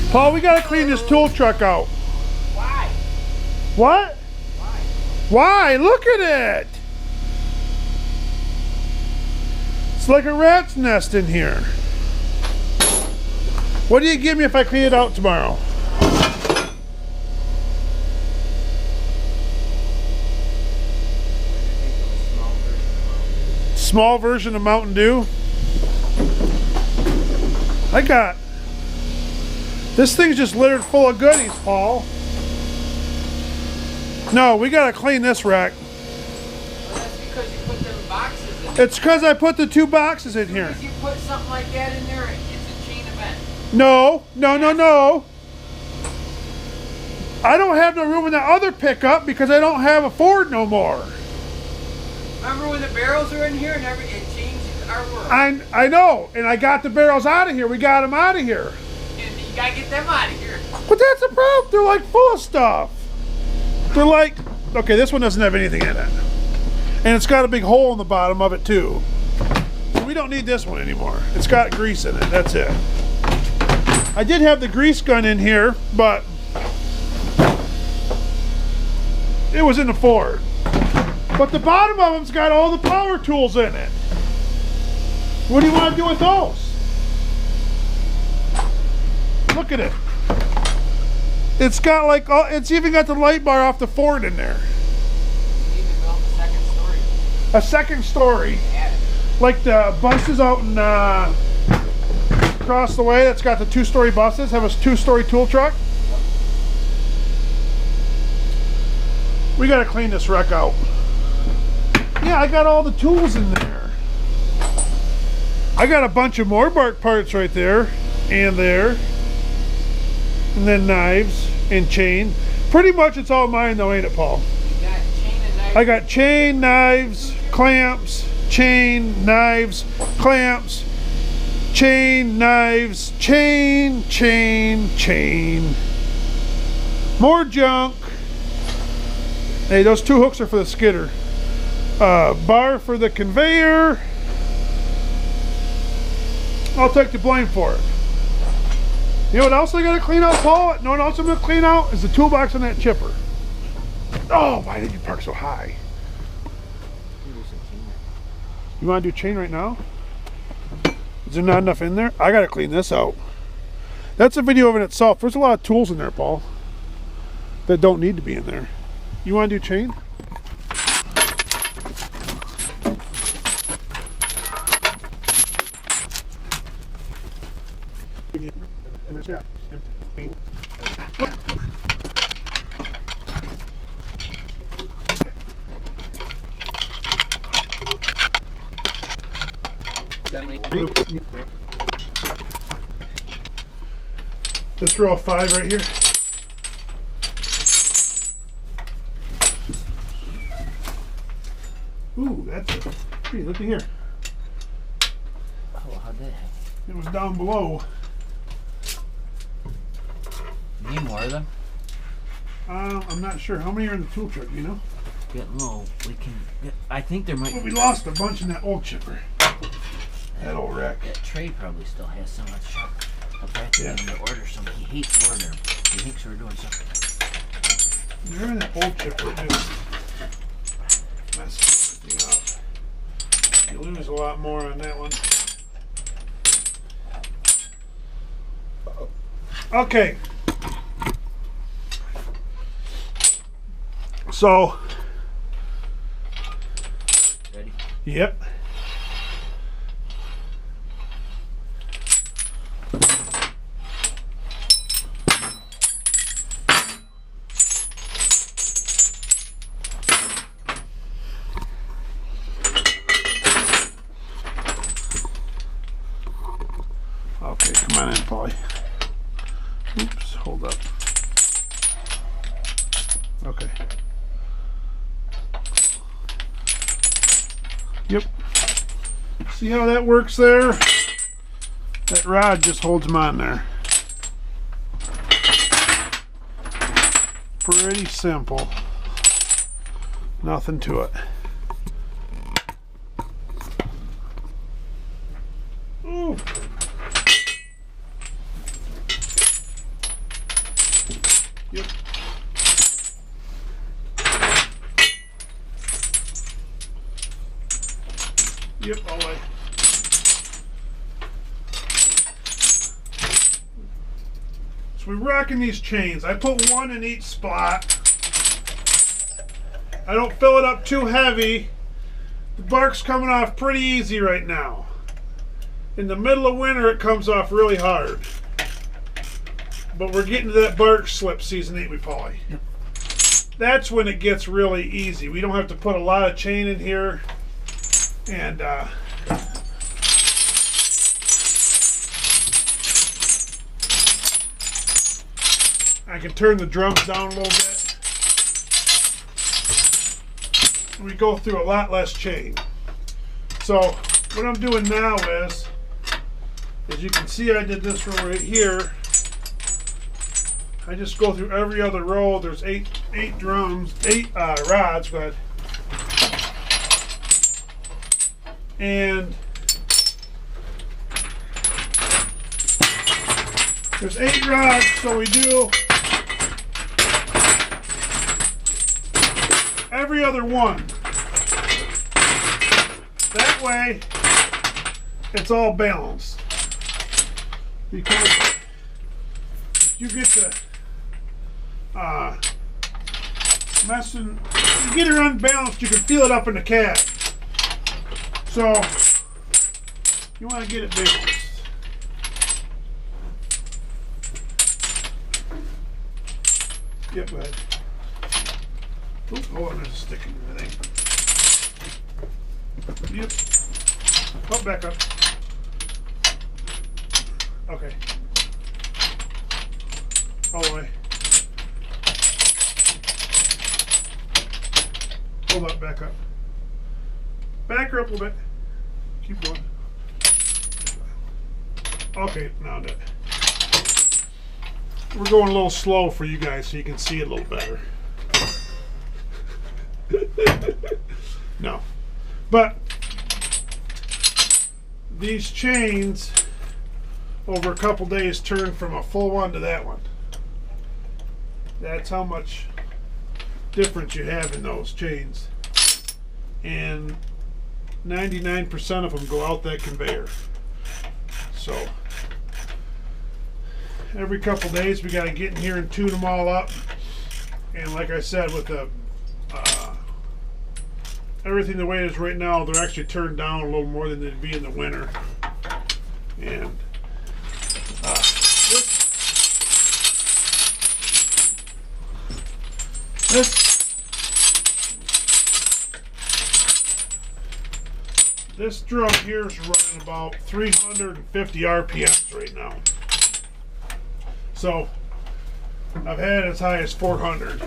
Paul, we gotta clean this tool truck out. Why? What? Why? Look at it! It's like a rat's nest in here. What do you give me if I clean it out tomorrow? Small version of Mountain Dew? I got... This thing's just littered full of goodies, Paul. No, we gotta clean this rack. Well, that's because you put them boxes in. It's because I put the 2 boxes in here. If you put something like that in there, it's a chain event. No. I don't have no room in the other pickup because I don't have a Ford no more. Remember when the barrels were in here and it changed our world? I know, and I got the barrels out of here. We got them out of here. And you gotta get them out of here. But that's a problem. They're like full of stuff. They're like, okay, this one doesn't have anything in it. And it's got a big hole in the bottom of it too. So we don't need this one anymore. It's got grease in it, that's it. I did have the grease gun in here, but it was in the Ford. But the bottom of them's got all the power tools in it. What do you want to do with those? Look at it. It's got like, it's even got the light bar off the Ford in there. You need to build a second story. A second story. Like the buses out in, across the way that's got the 2-story buses, have a 2-story tool truck. We gotta clean this wreck out. Yeah, I got all the tools in there. I got a bunch of Morbark parts right there and there. And then knives and chain. Pretty much it's all mine though, ain't it, Paul? You got chain and knives. I got chain, knives, clamps, chain, knives, clamps, chain, knives, chain. More junk. Hey, those 2 hooks are for the skidder. Bar for the conveyor. I'll take the blame for it. You know what else I gotta clean out, Paul? You know what else I'm gonna clean out? Is the toolbox on that chipper. Oh, why did you park so high? You wanna do chain right now? Is there not enough in there? I gotta clean this out. That's a video of it itself. There's a lot of tools in there, Paul, that don't need to be in there. You wanna do chain? Yeah. Let's throw a 5 right here. Ooh, that's a tree. Look at here. Oh, how'd that happen? It was down below. Need more of them? I'm not sure. How many are in the tool truck, you know? Getting low. We can get, I think there might Well, we lost a bunch in that old chipper. That old wreck. That tray probably still has some of the shop. Okay, Yeah. I'm gonna order some. He hates ordering. He thinks we're doing something. They're in that old chipper, just messing everything up. You lose a lot more on that one. Okay. So. Ready? Yep. Okay, come on in, Polly. Oops, hold up. Okay. Yep. See how that works there? That rod just holds them on there. Pretty simple. Nothing to it. Ooh. Yep. Yep, all the way. So we're rocking these chains. I put one in each spot. I don't fill it up too heavy. The bark's coming off pretty easy right now. In the middle of winter, it comes off really hard. But we're getting to that bark slip season, ain't we, Paulie? Yep. That's when it gets really easy. We don't have to put a lot of chain in here. And I can turn the drums down a little bit. We go through a lot less chain. So what I'm doing now is, as you can see, I did this row right here. I just go through every other row. There's eight rods. Go ahead. And there's 8 rods, so we do every other one. That way, it's all balanced. Because if you get to messing, you get her unbalanced, you can feel it up in the cat. So you want to get it balanced. Yep, go ahead. Oops, hold on, there's a stick in the thing. Yep. Oh, back up. Okay. All the way. Hold up, back up. Back her up a little bit. Keep going. Okay, now that. We're going a little slow for you guys so you can see it a little better. No. But these chains over a couple days turn from a full one to that one. That's how much difference you have in those chains. And 99% of them go out that conveyor. So every couple days we got to get in here and tune them all up. And like I said, with the everything the way it is right now, they're actually turned down a little more than they'd be in the winter. And this drum here is running about 350 RPMs right now. So I've had it as high as 400.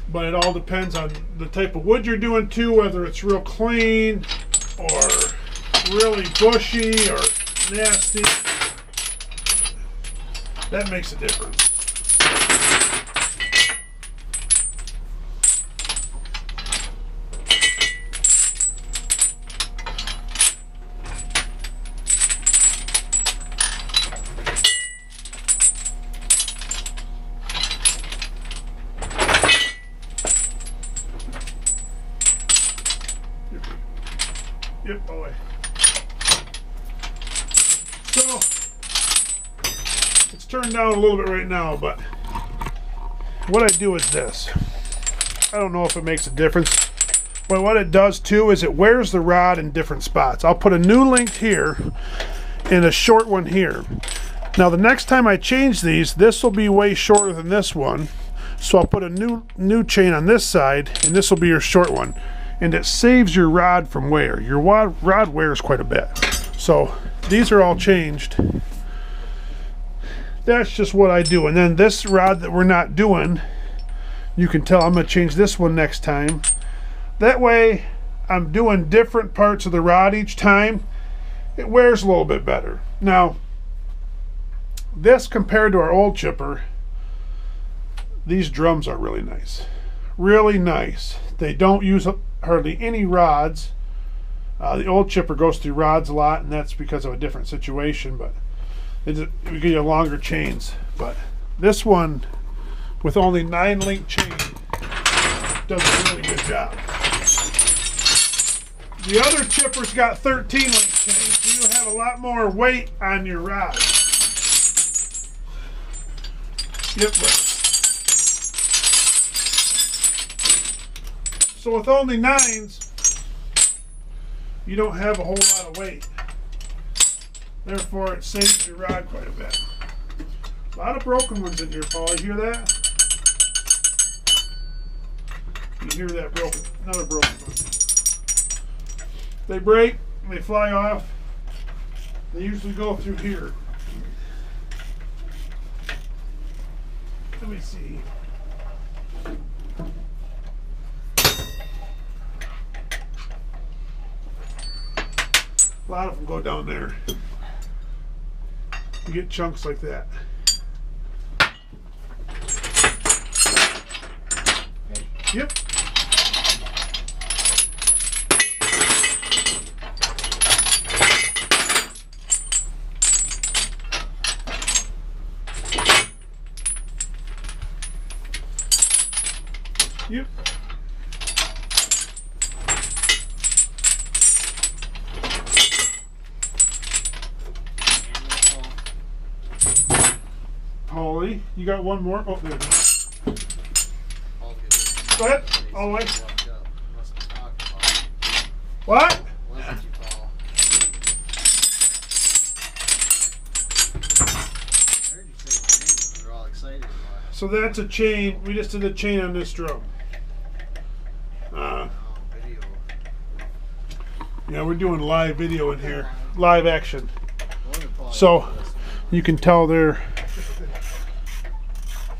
But it all depends on the type of wood you're doing too, whether it's real clean or really bushy or nasty. That makes a difference. Yep, all the way. So it's turned down a little bit right now, but what I do is this. I don't know if it makes a difference, but what it does too is it wears the rod in different spots. I'll put a new length here and a short one here. Now the next time I change these, this will be way shorter than this one. So I'll put a new chain on this side, and this will be your short one. And it saves your rod from wear. Your rod wears quite a bit. So these are all changed. That's just what I do. And then this rod that we're not doing, you can tell I'm going to change this one next time. That way I'm doing different parts of the rod each time, it wears a little bit better. Now, this compared to our old chipper, these drums are really nice. Really nice. They don't use hardly any rods. The old chipper goes through rods a lot, and that's because of a different situation, but we give you longer chains. But this one, with only 9-link chain, does a really good job. The other chipper's got 13-link chains, so you have a lot more weight on your rod. Yep. So with only 9s, you don't have a whole lot of weight. Therefore, it saves your rod quite a bit. A lot of broken ones in here, Paul. You hear that? You hear that broken? Another broken one. They break, they fly off. They usually go through here. Let me see. A lot of them go down there. You get chunks like that. Yep. Yep. Holly, you got one more? Oh, there it is. Go ahead. All the way. What? So that's a chain. We just did a chain on this drum. Yeah, we're doing live video in here. Live action. So you can tell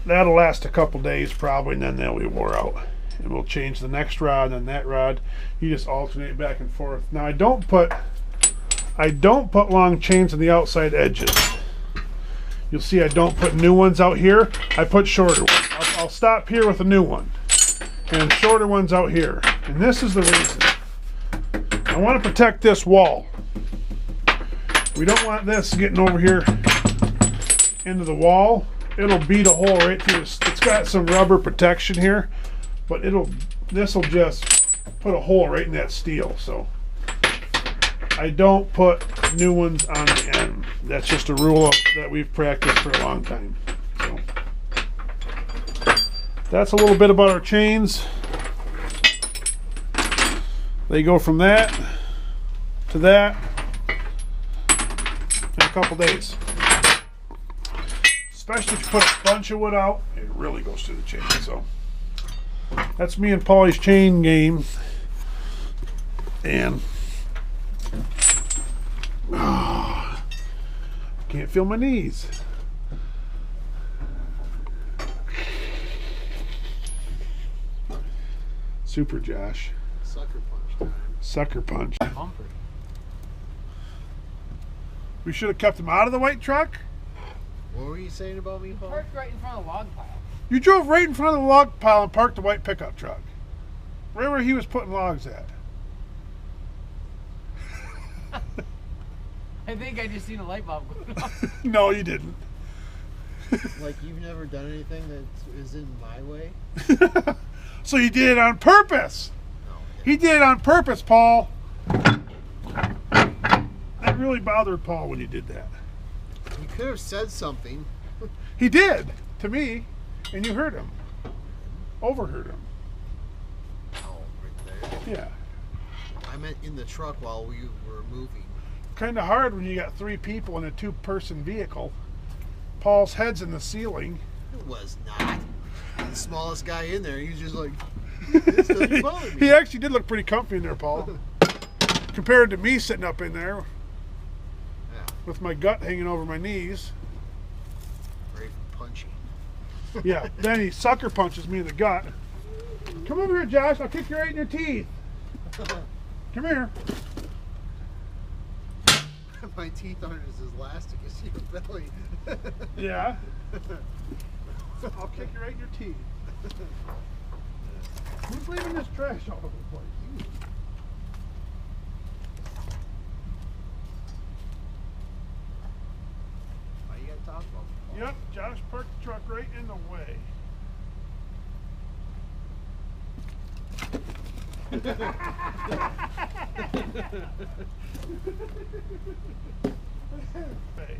that'll last a couple days probably, and then they'll be wore out. And we'll change the next rod and that rod. You just alternate back and forth. Now I don't put long chains on the outside edges. You'll see I don't put new ones out here. I put shorter ones. I'll stop here with a new one. And shorter ones out here. And this is the reason. I want to protect this wall. We don't want this getting over here into the wall. It'll beat a hole right through this. It's got some rubber protection here, but this will just put a hole right in that steel. So I don't put new ones on the end. That's just a rule that we've practiced for a long time. So that's a little bit about our chains. They go from that to that in a couple days. Especially if you put a bunch of wood out, it really goes through the chain. So that's me and Paulie's chain game. And can't feel my knees. Super Josh. Sucker punch time. Sucker punch. Bumper. We should have kept him out of the white truck. What were you saying about me, Paul? Parked right in front of the log pile. You drove right in front of the log pile and parked the white pickup truck. Right where he was putting logs at. I think I just seen a light bulb going off. No, you didn't. Like you've never done anything that is in my way? So you did it on purpose. No. He did it on purpose, Paul. That really bothered Paul when you did that. You could have said something. He did to me, and you heard him. Overheard him. Oh, right there. Yeah. I meant in the truck while we were moving. Kind of hard when you got 3 people in a 2-person vehicle. Paul's head's in the ceiling. It was not. The smallest guy in there, he was just like, this doesn't bother me. He actually did look pretty comfy in there, Paul. Compared to me sitting up in there Yeah, with my gut hanging over my knees. very punchy. Yeah, then he sucker punches me in the gut. Come over here, Josh. I'll kick you right in your teeth. Come here. My teeth aren't as elastic as your belly. Yeah. I'll kick you right in your teeth. Who's leaving this trash all over the place? Why you gotta talk about it? Yep, Josh parked the truck right in the way. Hey.